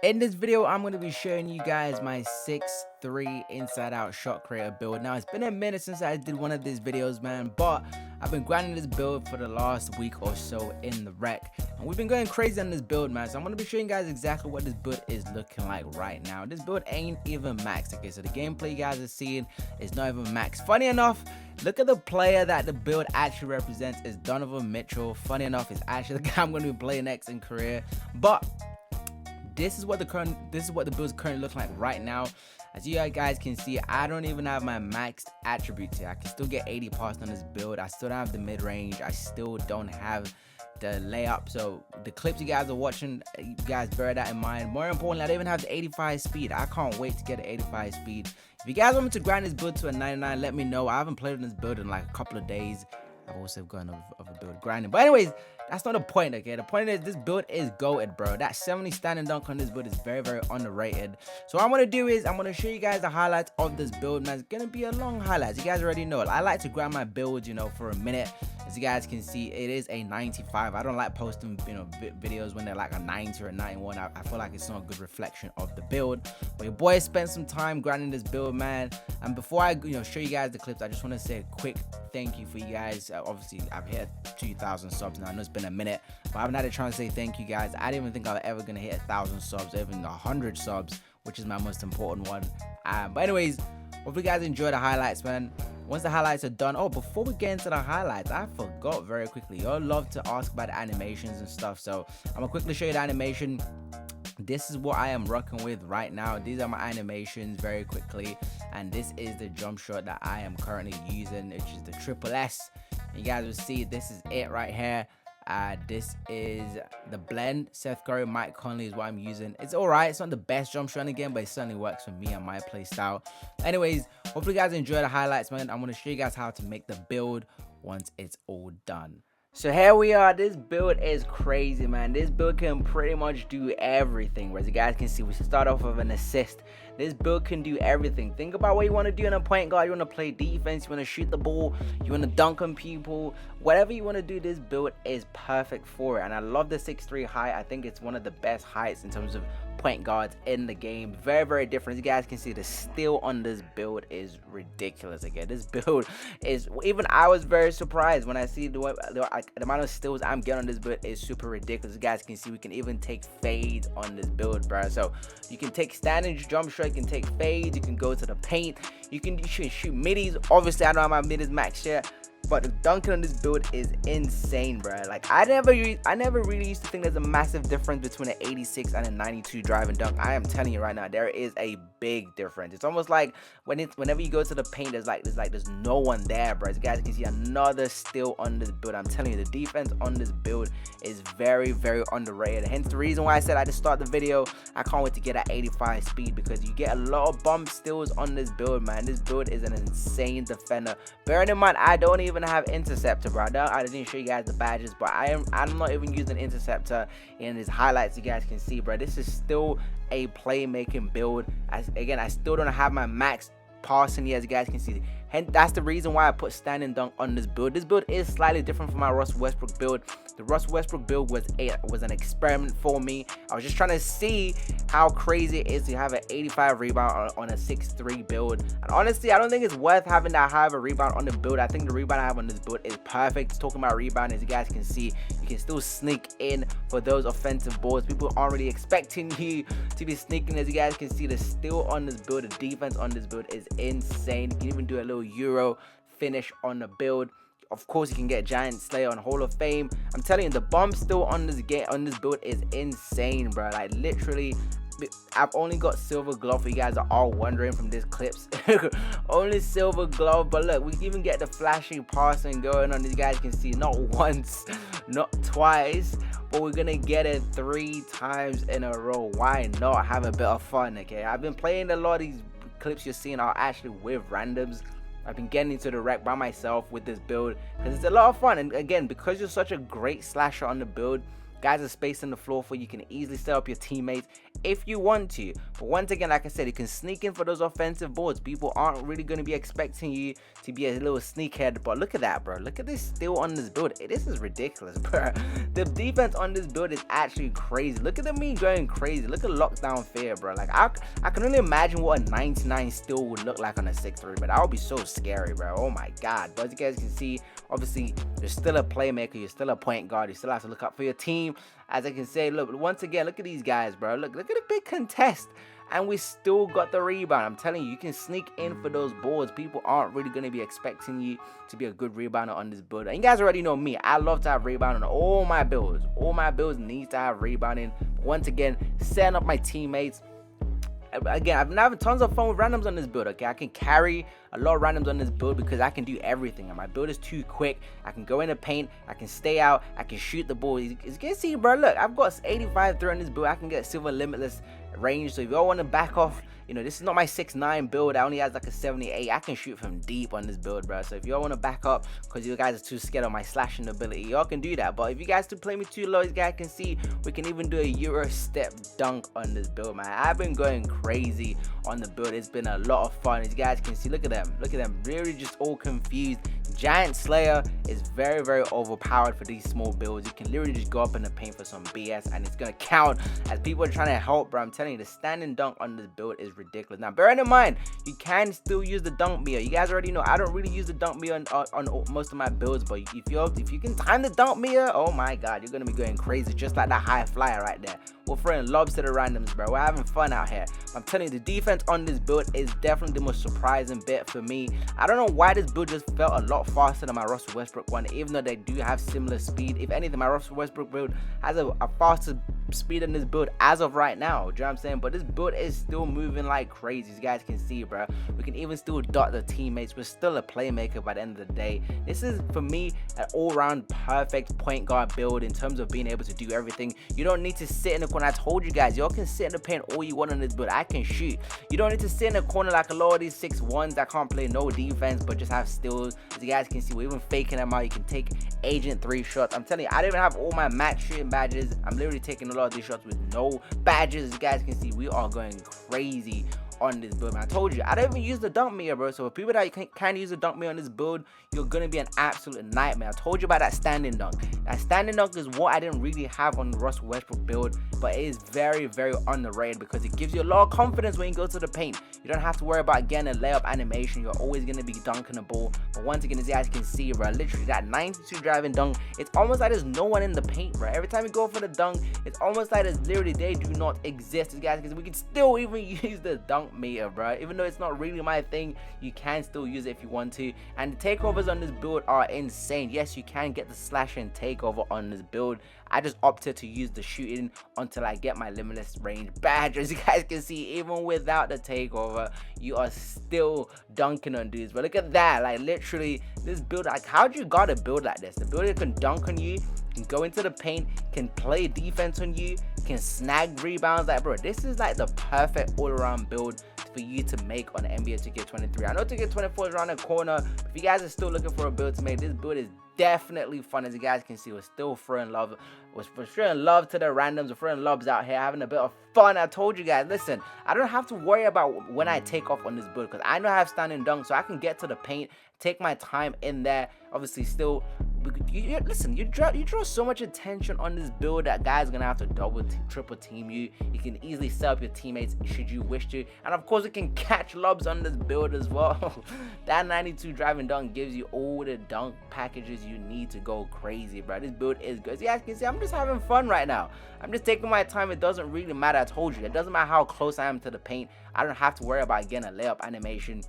In this video, I'm going to be showing you guys my 6'3" inside out shot creator build. Now, it's been a minute since I did one of these videos, man, but I've been grinding this build for the last week or so in the rec, and we've been going crazy on this build, man. So I'm going to be showing you guys exactly what this build is looking like right now. This build ain't even maxed, okay? So the gameplay you guys are seeing is not even maxed. Funny enough, look at the player that the build actually represents is Donovan Mitchell. Funny enough, it's actually the guy I'm going to be playing next in career, but this is what the build's currently looking like right now. As you guys can see, I don't even have my maxed attributes here. I can still get 80 passed on this build. I still don't have the mid-range. I still don't have the layup. So the clips you guys are watching, you guys bear that in mind. More importantly, I don't even have the 85 speed. I can't wait to get an 85 speed. If you guys want me to grind this build to a 99, let me know. I haven't played on this build in like a couple of days. I've also gone of a build grinding, but anyways, that's not the point, okay? The point is this build is goated, bro. That 70 standing dunk on this build is very, very underrated. So what I'm gonna do is I'm gonna show you guys the highlights of this build, man. It's gonna be a long highlights. You guys already know it. I like to grind my builds, you know, for a minute. As you guys can see, it is a 95. I don't like posting, you know, videos when they're like a 90 or a 91. I feel like it's not a good reflection of the build. But your boy spent some time grinding this build, man. And before I, you know, show you guys the clips, I just want to say a quick thank you for you guys. Obviously, I've hit 2,000 subs now. I know it's been a minute, but I haven't had a chance to say thank you, guys. I didn't even think I was ever gonna hit 1,000 subs, even 100 subs, which is my most important one. But anyways, hope you guys enjoy the highlights, man. Once the highlights are done, oh, before we get into the highlights, I forgot very quickly. Y'all love to ask about the animations and stuff, so I'm gonna quickly show you the animation. This is what I am rocking with right now. These are my animations very quickly, and this is the jump shot that I am currently using, which is the triple S. You guys will see this is it right here. This is the blend. Seth Curry, Mike Conley is what I'm using. It's all right. It's not the best jump shot again, but it certainly works for me and my play style. Anyways, hopefully you guys enjoy the highlights, man. I'm going to show you guys how to make the build once it's all done. So here we are. This build is crazy, man. This build can pretty much do everything. As you guys can see, we start off with an assist. This build can do everything. Think about what you want to do in a point guard. You want to play defense, you want to shoot the ball, you want to dunk on people, whatever you want to do, this build is perfect for it. And I love the 6'3" height. I think it's one of the best heights in terms of point guards in the game. Very, very different. As you guys can see, the steal on this build is ridiculous. Again, this build is, even I was very surprised when I see the amount of steals I'm getting on this build is super ridiculous. You guys can see we can even take fades on this build, bro. So you can take standing jump shot, you can take fades, you can go to the paint, you can shoot middies. Obviously I don't have my middies max yet, but the dunking on this build is insane, bro. Like I never really used to think there's a massive difference between an 86 and a 92 drive and dunk. I am telling you right now, there is a big difference. It's almost like whenever you go to the paint, there's no one there, bro. As you guys can see, another steal on this build. I'm telling you, the defense on this build is very, very underrated. Hence the reason why I said I just start the video. I can't wait to get at 85 speed, because you get a lot of bump steals on this build, man. This build is an insane defender. Bearing in mind, I don't even have interceptor, bro. I didn't show you guys the badges, but I'm not even using interceptor in his highlights. You guys can see, bro, this is still a playmaking build. Again, I still don't have my max passing yet, as you guys can see. Hence, that's the reason why I put standing dunk on this build. This build is slightly different from my Russell Westbrook build. The Russell Westbrook build was an experiment for me. I was just trying to see how crazy it is to have an 85 rebound on a 6'3" build. And honestly, I don't think it's worth having that high of a rebound on the build. I think the rebound I have on this build is perfect. Talking about rebound, as you guys can see, you can still sneak in for those offensive balls. People aren't really expecting you to be sneaking. As you guys can see, the steal on this build, the defense on this build is insane. You can even do a little Euro finish on the build. Of course, you can get Giant Slayer on Hall of Fame. I'm telling you, the bump still on this build is insane, bro. Like literally, I've only got silver glove, for you guys are all wondering from these clips. Only silver glove, but look, we can even get the flashy passing going on. These guys can see, not once, not twice, but we're gonna get it 3 times in a row. Why not have a bit of fun? Okay, I've been playing a lot of these clips you're seeing are actually with randoms. I've been getting into the rec by myself with this build because it's a lot of fun. And again, because you're such a great slasher on the build, guys are spacing the floor for you, can easily set up your teammates if you want to. But once again, like I said, you can sneak in for those offensive boards. People aren't really going to be expecting you to be a little sneakhead. But look at that, bro. Look at this steal on this build. This is ridiculous, bro. The defense on this build is actually crazy. Look at the me going crazy. Look at lockdown fear, bro. Like I can only imagine what a 99 steal would look like on a 6'3", but that would be so scary, bro. Oh my god. But as you guys can see, obviously you're still a playmaker, you're still a point guard, you still have to look out for your team. As I can say, look, once again, look at these guys, bro. Look at the big contest, and we still got the rebound. I'm telling you, you can sneak in for those boards. People aren't really going to be expecting you to be a good rebounder on this build. And you guys already know me, I love to have rebound on all my builds. All my builds need to have rebounding. Once again, setting up my teammates. Again, I've been having tons of fun with randoms on this build. Okay, I can carry a lot of randoms on this build because I can do everything, and my build is too quick. I can go in the paint, I can stay out, I can shoot the ball. As you can see, bro, look, I've got 85 through on this build. I can get silver limitless range. So if y'all want to back off, you know, this is not my 6'9" build. I only has like a 78. I can shoot from deep on this build, bro. So if y'all want to back up because you guys are too scared of my slashing ability, y'all can do that. But if you guys still play me too low, you guys can see we can even do a Euro step dunk on this build, man. I've been going crazy on the build. It's been a lot of fun. As you guys can see, look at them. Look at them. Really just all confused. Giant Slayer is very, very overpowered for these small builds. You can literally just go up in the paint for some BS and it's gonna count as people are trying to help, bro. I'm telling you, the standing dunk on this build is ridiculous. Now, bearing in mind, you can still use the dunk meter. You guys already know I don't really use the dunk meter on most of my builds, but if you can time the dunk meter, oh my god, you're gonna be going crazy, just like that high flyer right there. We're throwing lobs to the randoms, bro. We're having fun out here. I'm telling you, the defense on this build is definitely the most surprising bit for me. I don't know why this build just felt a lot faster than my Russell Westbrook one, even though they do have similar speed. If anything, my Russell Westbrook build has a faster speed than this build as of right now. Do you know what I'm saying? But this build is still moving like crazy. You guys can see, bro. We can even still dot the teammates. We're still a playmaker by the end of the day. This is, for me, an all-round perfect point guard build in terms of being able to do everything. You don't need to sit in the corner. I told you guys, y'all can sit in the paint all you want on this build. I can shoot. You don't need to sit in the corner like a lot of these 6'1s that can't play no defense but just have steals. As you guys can see, we're even faking them out. You can take Agent 3 shots. I'm telling you, I don't even have all my match shooting badges. I'm literally taking a lot of these shots with no badges. As you guys can see, we are going crazy on this build, man. I told you, I don't even use the dunk meter, bro. So for people that can use the dunk meter on this build, you're gonna be an absolute nightmare. I told you about that standing dunk. That standing dunk is what I didn't really have on the Russell Westbrook build, but it is very, very underrated because it gives you a lot of confidence when you go to the paint. You don't have to worry about getting a layup animation. You're always gonna be dunking the ball. But once again, as you guys can see, bro, literally that 92 driving dunk, it's almost like there's no one in the paint, bro. Every time you go for the dunk, it's almost like there's literally, they do not exist. As you guys can see, we can still even use the dunk meter, bro. Even though it's not really my thing, you can still use it if you want to. And the takeovers on this build are insane. Yes, you can get the slash and takeover on this build. I just opted to use the shooting until I get my limitless range badge. As you guys can see, even without the takeover, you are still dunking on dudes. But look at that, like literally this build, like how'd you gotta build like this? The builder can dunk on you, can go into the paint, can play defense on you, can snag rebounds. Like, bro, this is like the perfect all-around build for you to make on the NBA 2K23. I know 2K24 is around the corner, but if you guys are still looking for a build to make, this build is definitely fun. As you guys can see, we're still throwing love. We're throwing love to the randoms. We're throwing lobs out here, having a bit of fun. I told you guys, listen, I don't have to worry about when I take off on this build because I know I have standing dunk, so I can get to the paint, take my time in there. Obviously, still, listen, you draw so much attention on this build that guys are gonna have to triple team you. You can easily set up your teammates should you wish to, and of course, you can catch lobs on this build as well. That 92 driving dunk gives you all the dunk packages you need to go crazy, bro. This build is good. As you guys can see, I'm just having fun right now. I'm just taking my time. It doesn't really matter. I told you, it doesn't matter how close I am to the paint. I don't have to worry about getting a layup animation.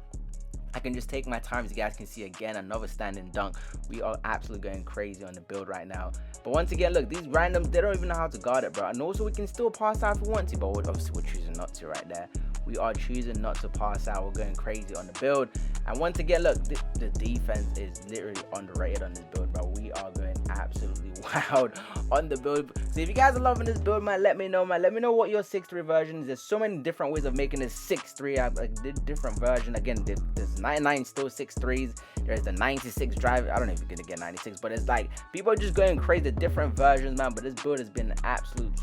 I can just take my time. As you guys can see, again, another standing dunk. We are absolutely going crazy on the build right now. But once again, look, these randoms, they don't even know how to guard it, bro. And also, we can still pass out if we want to, but obviously we're choosing not to right there. We are choosing not to pass out. We're going crazy on the build. And once again, look, the defense is literally underrated on this build, bro. We are going absolutely wild on the build. So if you guys are loving this build, man, let me know, man. Let me know what your 6'3 version is. There's so many different ways of making this 6'3. Like, different version. Again, there's 99 still 6'3s. There's the 96 drive. I don't know if you're gonna get 96, but it's like people are just going crazy. Different versions, man. But this build has been absolute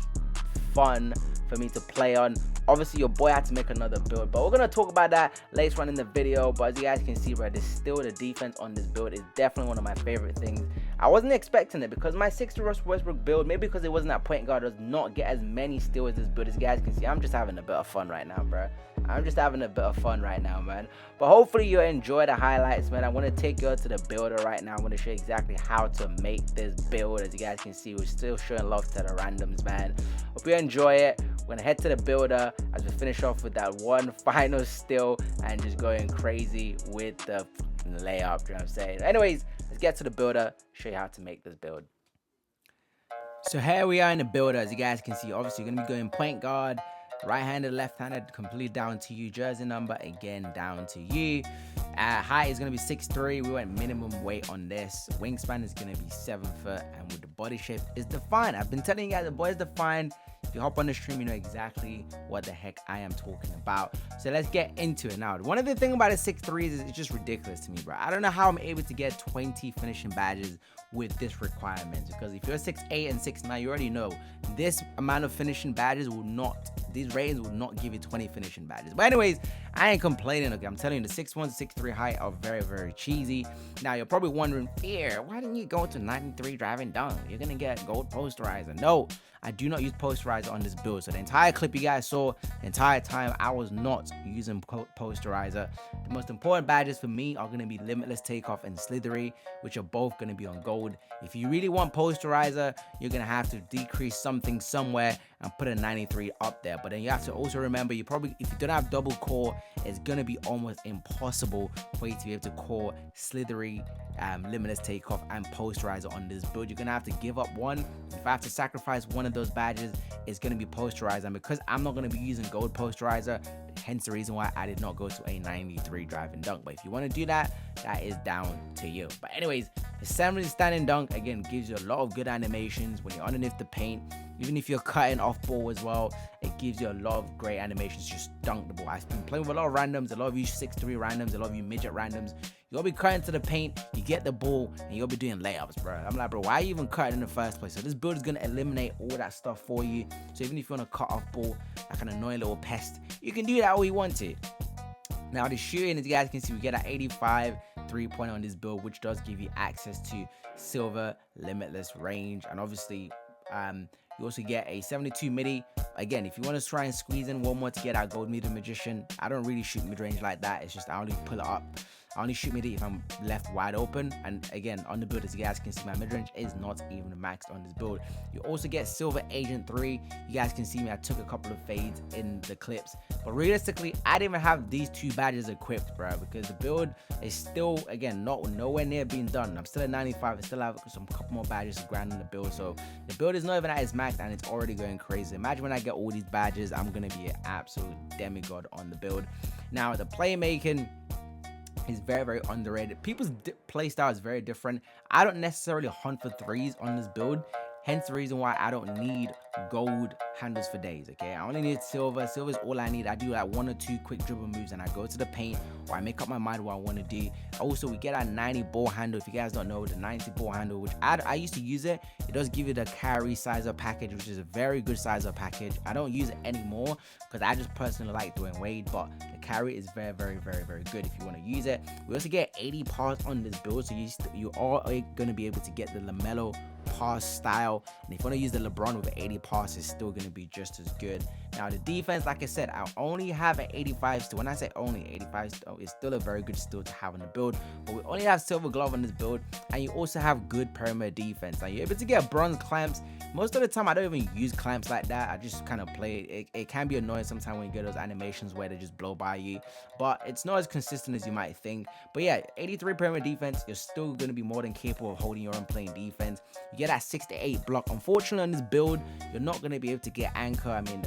fun for me to play on. Obviously, your boy had to make another build, but we're going to talk about that later on in the video. But as you guys can see, bro, there's still the defense on this build is definitely one of my favorite things. I wasn't expecting it because my 6'3" Russell Westbrook build, maybe because it wasn't that point guard, does not get as many steals as this build. As you guys can see, I'm just having a bit of fun right now, bro. I'm just having a bit of fun right now, man. But hopefully you enjoy the highlights, man. I want to take you to the builder right now. I want to show you exactly how to make this build. As you guys can see, we're still showing love to the randoms, man. Hope you enjoy it. We're going to head to the builder as we finish off with that one final steal and just going crazy with the layup, you know what I'm saying? Anyways, let's get to the builder, show you how to make this build. So here we are in the builder. As you guys can see, obviously you're going to be going point guard, right-handed, left-handed, completely down to you. Jersey number, again, down to you. Height is going to be 6'3". We went minimum weight on this. Wingspan is going to be 7 foot. And with the body shape is defined. I've been telling you guys the boy is defined. If you hop on the stream, you know exactly what the heck I am talking about. So let's get into it now. One of the things about a 6'3" is it's just ridiculous to me, bro. I don't know how I'm able to get 20 finishing badges with this requirement, because if you're 6'8" and 6'9", you already know this amount of finishing badges will not, these ratings will not give you 20 finishing badges. But anyways, I ain't complaining. Okay, I'm telling you, the 6'1", 6'3" height are very, very cheesy. Now you're probably wondering, Fear, why didn't you go to 93 driving dunk? You're gonna get gold posterizer. No, I do not use posterizer on this build. So the entire clip you guys saw, the entire time, I was not using posterizer. The most important badges for me are going to be Limitless Takeoff and Slithery, which are both going to be on gold. If you really want posterizer, you're going to have to decrease something somewhere and put a 93 up there. But then you have to also remember, you probably, if you don't have double core, it's going to be almost impossible for you to be able to core Slithery, Limitless Takeoff, and posterizer on this build. You're going to have to give up one. If I have to sacrifice one of those badges, it's going to be posterizer. And because I'm not going to be using gold posterizer, hence the reason why I did not go to a 93 driving dunk. But if you want to do that, that is down to you. But anyways, the 70 standing dunk, again, gives you a lot of good animations when you're underneath the paint. Even if you're cutting off ball as well, it gives you a lot of great animations. Just dunk the ball. I've been playing with a lot of randoms, a lot of you 6'3" randoms, a lot of you midget randoms. You'll be cutting to the paint, you get the ball, and you'll be doing layups, bro. I'm like, bro, why are you even cutting in the first place? So this build is going to eliminate all that stuff for you. So even if you want to cut off ball, like an annoying little pest, you can do that all you want to. Now the shooting, as you guys can see, we get an 85 3-pointer on this build, which does give you access to silver limitless range. And obviously, you also get a 72 midi. Again, if you want to try and squeeze in one more to get our gold midi magician, I don't really shoot mid-range like that. It's just I only pull it up. I only shoot midi if I'm left wide open. And again, on the build, as you guys can see, my mid-range is not even maxed on this build. You also get Silver Agent 3. You guys can see me, I took a couple of fades in the clips. But realistically, I didn't even have these two badges equipped, bro, because the build is still, again, nowhere near being done. I'm still at 95. I still have some couple more badges to grind on the build. So the build is not even at its max, and it's already going crazy. Imagine when I get all these badges, I'm going to be an absolute demigod on the build. Now, the playmaking is very, very underrated. People's play style is very different. I don't necessarily hunt for threes on this build, hence the reason why I don't need gold handles for days. Okay, I only need silver. Silver is all I need. I do like 1 or 2 quick dribble moves and I go to the paint, or I make up my mind what I want to do. Also, we get our 90 ball handle. If you guys don't know, the 90 ball handle, which I used to use it, it does give you the carry size up package, which is a very good size up package. I don't use it anymore because I just personally like doing Wade, but the carry is very, very, very, very good if you want to use it. We also get 80 pass on this build, so you are going to be able to get the LaMelo pass style, and if you want to use the LeBron with an 80 pass, it's still going to be just as good. Now the defense, like I said, I only have an 85 still. When I say only 85 still, it's still a very good still to have on the build, but we only have silver glove on this build, and you also have good perimeter defense. Now you're able to get bronze clamps. Most of the time I don't even use clamps like that. I just kind of play it. It can be annoying sometimes when you get those animations where they just blow by you, but it's not as consistent as you might think. But yeah, 83 perimeter defense, you're still going to be more than capable of holding your own playing defense. You get that 6 to 8 block. Unfortunately on this build, you're not going to be able to get anchor. I mean,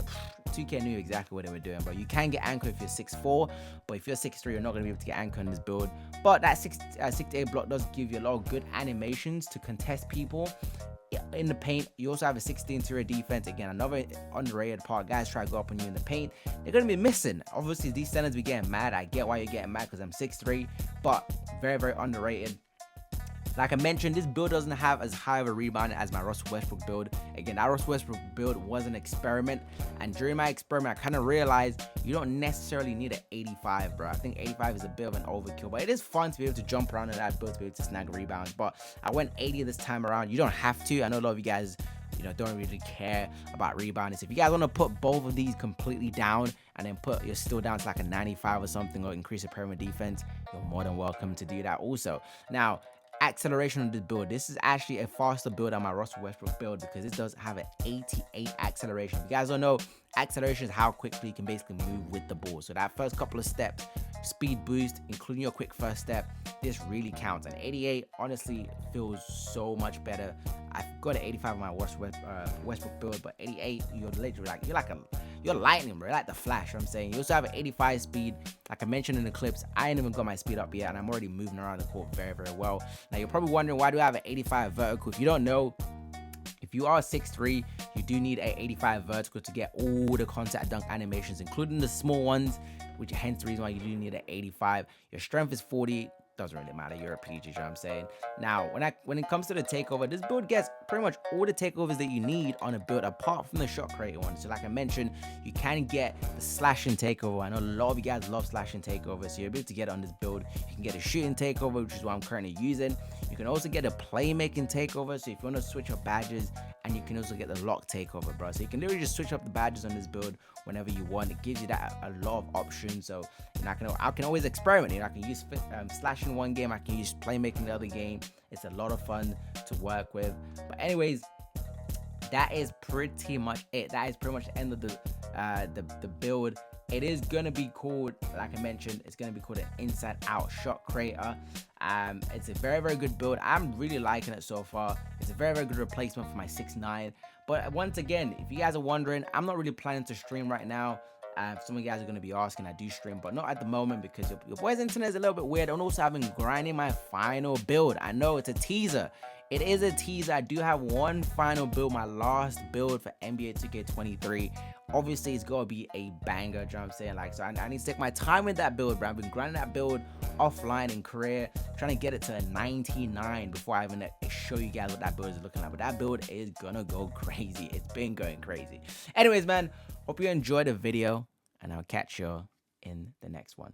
2K knew exactly what they were doing, but you can get anchor if you're 6'4", but if you're 6'3", you're not going to be able to get anchor on this build. But that 6 to 8 block does give you a lot of good animations to contest people in the paint. You also have a 60 interior defense. Again, another underrated part. Guys try to go up on you in the paint, they're going to be missing. Obviously these centers be getting mad. I get why you're getting mad because I'm 6'3", but very, very underrated. Like I mentioned, this build doesn't have as high of a rebound as my Russell Westbrook build. Again, that Russell Westbrook build was an experiment, and during my experiment, I kind of realized you don't necessarily need an 85, bro. I think 85 is a bit of an overkill, but it is fun to be able to jump around in that build to be able to snag rebounds. But I went 80 this time around. You don't have to. I know a lot of you guys, don't really care about rebounding. So if you guys want to put both of these completely down and then put your still down to like a 95 or something, or increase the perimeter defense, you're more than welcome to do that also. Now, acceleration of this build. This is actually a faster build than my Russell Westbrook build because it does have an 88 acceleration. If you guys don't know, acceleration is how quickly you can basically move with the ball. So that first couple of steps, speed boost, including your quick first step, this really counts. And 88 honestly feels so much better. I've got an 85 on my Westbrook build, but 88, you're literally like, you're lightning, bro. You're like the Flash, you know what I'm saying? You also have an 85 speed. Like I mentioned in the clips, I ain't even got my speed up yet, and I'm already moving around the court very, very well. Now, you're probably wondering, why do I have an 85 vertical? If you don't know, if you are 6'3", you do need an 85 vertical to get all the contact dunk animations, including the small ones, which hence the reason why you do need an 85. Your strength is 40. Doesn't really matter, you're a PG, you know what I'm saying? Now, when it comes to the takeover, this build gets pretty much all the takeovers that you need on a build, apart from the shot creator one. So like I mentioned, you can get the slashing takeover. I know a lot of you guys love slashing takeover, so you're able to get it on this build. You can get a shooting takeover, which is what I'm currently using. You can also get a playmaking takeover, so if you want to switch up badges, and you can also get the lock takeover, bro. So you can literally just switch up the badges on this build whenever you want. It gives you that a lot of options. So I can always experiment. I can use slashing one game, I can use playmaking the other game. It's a lot of fun to work with. But anyways, that is pretty much it. That is pretty much the end of the build. It is gonna be called, like I mentioned, it's gonna be called an inside out shot creator. It's a very, very good build. I'm really liking it so far. It's a very, very good replacement for my 6'9". But once again, if you guys are wondering, I'm not really planning to stream right now. Some of you guys are going to be asking, I do stream, but not at the moment because your boy's internet is a little bit weird. And also, I've been grinding my final build. I know it's a teaser. It is a teaser. I do have one final build, my last build for NBA 2K23. Obviously, it's got to be a banger, you know what I'm saying? Like, so I need to take my time with that build, bro. I've been grinding that build offline in career, trying to get it to a 99 before I even show you guys what that build is looking like. But that build is gonna go crazy. It's been going crazy. Anyways, man, hope you enjoyed the video, and I'll catch you in the next one.